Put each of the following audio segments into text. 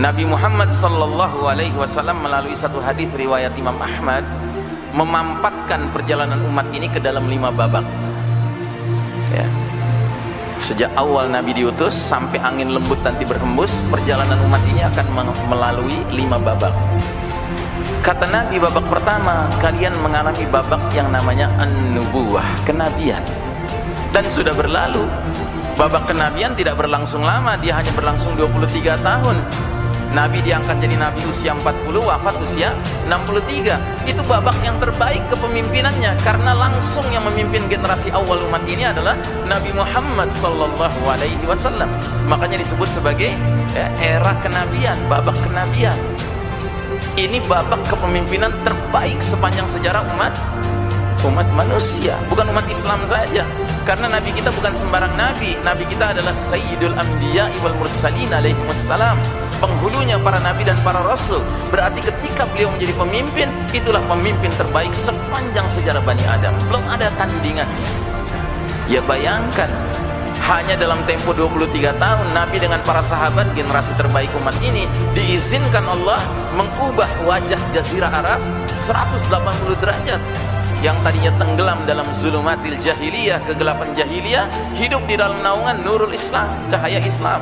Nabi Muhammad sallallahu alaihi wasallam melalui satu hadis riwayat Imam Ahmad memampatkan perjalanan umat ini ke dalam 5 babak. Ya. Sejak awal Nabi diutus sampai angin lembut nanti berhembus, perjalanan umat ini akan melalui 5 babak. Kata Nabi, babak pertama, kalian mengalami babak yang namanya an-nubuwah, kenabian. Dan sudah berlalu. Babak kenabian tidak berlangsung lama, dia hanya berlangsung 23 tahun. Nabi diangkat jadi Nabi usia 40, wafat usia 63. Itu babak yang terbaik kepemimpinannya, karena langsung yang memimpin generasi awal umat ini adalah Nabi Muhammad sallallahu alaihi wasallam. Makanya disebut sebagai era kenabian, babak kenabian. Ini babak kepemimpinan terbaik sepanjang sejarah umat manusia, bukan umat Islam saja. Karena Nabi kita bukan sembarang Nabi. Nabi kita adalah Sayyidul Anbiya wal Mursalin alaihi wassalam, penghulunya para Nabi dan para Rasul. Berarti ketika beliau menjadi pemimpin, itulah pemimpin terbaik sepanjang sejarah Bani Adam. Belum ada tandingannya. Ya bayangkan, hanya dalam tempo 23 tahun Nabi dengan para sahabat, generasi terbaik umat ini, diizinkan Allah mengubah wajah Jazirah Arab 180 derajat. Yang tadinya tenggelam dalam zulumatil jahiliyah, kegelapan jahiliyah, hidup di dalam naungan nurul Islam, cahaya Islam.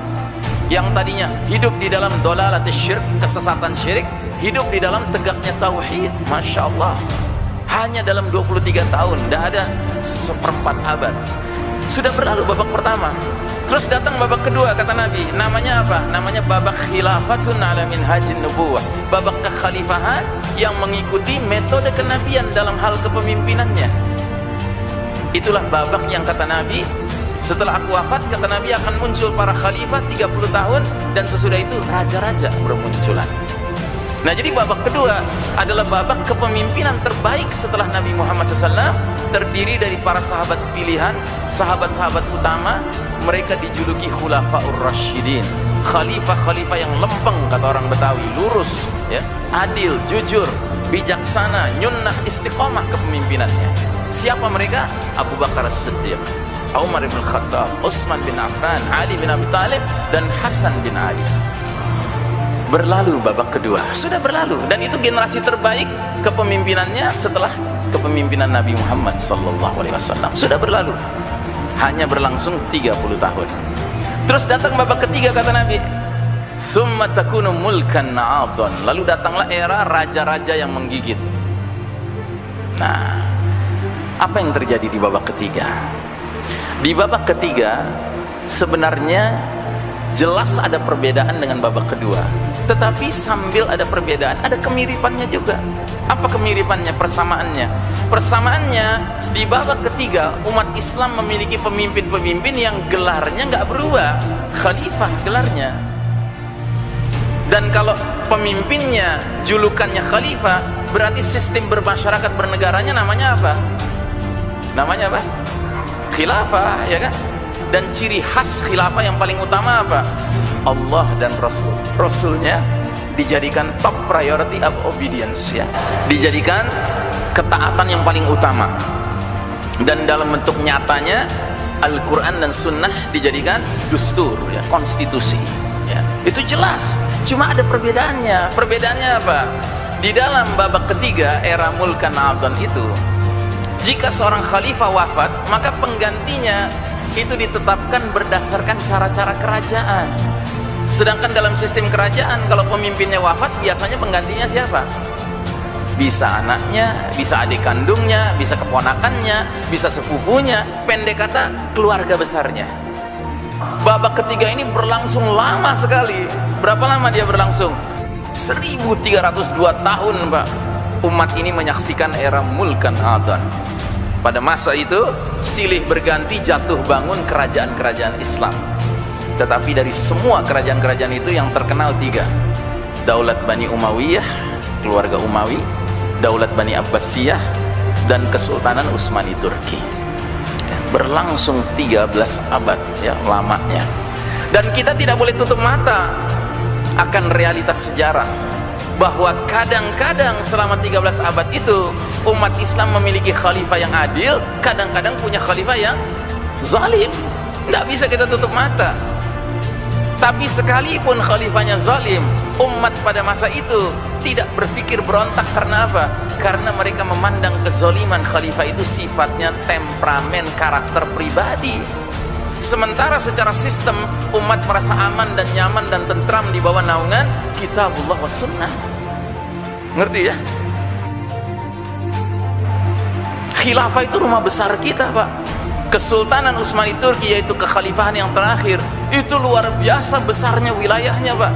Yang tadinya hidup di dalam dolalatis syirk, kesesatan syirik, hidup di dalam tegaknya tauhid. Masya Allah, hanya dalam 23 tahun, tidak ada seperempat abad. Sudah berlalu babak pertama. Terus datang babak kedua, kata Nabi, namanya apa? Namanya babak khilafatun ala minhajin nubuwah, babak kekhalifahan yang mengikuti metode kenabian dalam hal kepemimpinannya. Itulah babak yang kata Nabi, setelah aku wafat, kata Nabi, akan muncul para khalifah 30 tahun, dan sesudah itu raja-raja bermunculan. Nah, jadi babak kedua adalah babak kepemimpinan terbaik setelah Nabi Muhammad SAW, terdiri dari para sahabat pilihan, sahabat-sahabat utama. Mereka dijuluki Khulafaur Rasyidin, khalifah-khalifah yang lempeng, kata orang Betawi, lurus, ya, adil, jujur, bijaksana, nyunnah, istiqomah kepemimpinannya. Siapa mereka? Abu Bakar As-Siddiq, Umar bin Khattab, Utsman bin Affan, Ali bin Abi Thalib, dan Hasan bin Ali. Berlalu babak kedua, sudah berlalu, dan itu generasi terbaik kepemimpinannya setelah kepemimpinan Nabi Muhammad SAW. Sudah berlalu, hanya berlangsung 30 tahun. Terus datang babak ketiga, kata Nabi, summa takunu mulkan na'adhan, lalu datanglah era raja-raja yang menggigit. Nah, apa yang terjadi di babak ketiga? Di babak ketiga sebenarnya jelas ada perbedaan dengan babak kedua, tetapi sambil ada perbedaan, ada kemiripannya juga. Apa kemiripannya, persamaannya? Persamaannya, di babak ketiga umat Islam memiliki pemimpin-pemimpin yang gelarnya nggak berubah, khalifah gelarnya. Dan kalau pemimpinnya julukannya khalifah, berarti sistem bermasyarakat bernegaranya namanya apa? Namanya apa? Khilafah, ya kan? Dan ciri khas khilafah yang paling utama apa? Allah dan Rasul. Rasulnya dijadikan top priority of obedience, ya, dijadikan ketaatan yang paling utama. Dan dalam bentuk nyatanya Al-Quran dan Sunnah dijadikan dustur, ya, konstitusi, ya. Itu jelas. Cuma ada perbedaannya. Perbedaannya apa? Di dalam babak ketiga era mulkan abdan itu, jika seorang khalifah wafat, maka penggantinya itu ditetapkan berdasarkan cara-cara kerajaan. Sedangkan dalam sistem kerajaan, kalau pemimpinnya wafat, biasanya penggantinya siapa? Bisa anaknya, bisa adik kandungnya, bisa keponakannya, bisa sepupunya, pendek kata keluarga besarnya. Babak ketiga ini berlangsung lama sekali. Berapa lama dia berlangsung? 1302 tahun, Pak. Umat ini menyaksikan era mulkan adhan. Pada masa itu silih berganti jatuh bangun kerajaan-kerajaan Islam. Tetapi dari semua kerajaan-kerajaan itu yang terkenal 3. Daulat Bani Umayyah, keluarga Umawi, Daulat Bani Abbasiyah, dan Kesultanan Utsmani Turki. Berlangsung 13 abad, ya, lamanya. Dan kita tidak boleh tutup mata akan realitas sejarah bahwa kadang-kadang selama 13 abad itu umat Islam memiliki khalifah yang adil, kadang-kadang punya khalifah yang zalim. Nggak bisa kita tutup mata. Tapi sekalipun khalifahnya zalim, umat pada masa itu tidak berpikir berontak. Karena apa? Karena mereka memandang kezaliman khalifah itu sifatnya temperamen, karakter pribadi. Sementara secara sistem umat merasa aman dan nyaman dan tentram di bawah naungan kitabullah wa sunnah. Ngerti ya? Khilafah itu rumah besar kita, Pak. Kesultanan Utsmani Turki, yaitu kekhalifahan yang terakhir, itu luar biasa besarnya wilayahnya, Pak.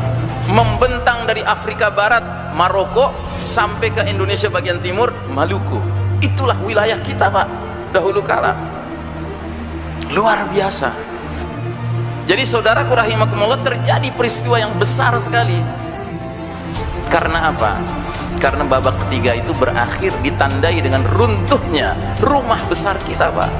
Membentang dari Afrika Barat, Maroko, sampai ke Indonesia bagian timur, Maluku. Itulah wilayah kita, Pak, dahulu kala. Luar biasa. Jadi saudaraku rahimakumullah, terjadi peristiwa yang besar sekali. Karena apa? Karena babak ketiga itu berakhir ditandai dengan runtuhnya rumah besar kita, Pak.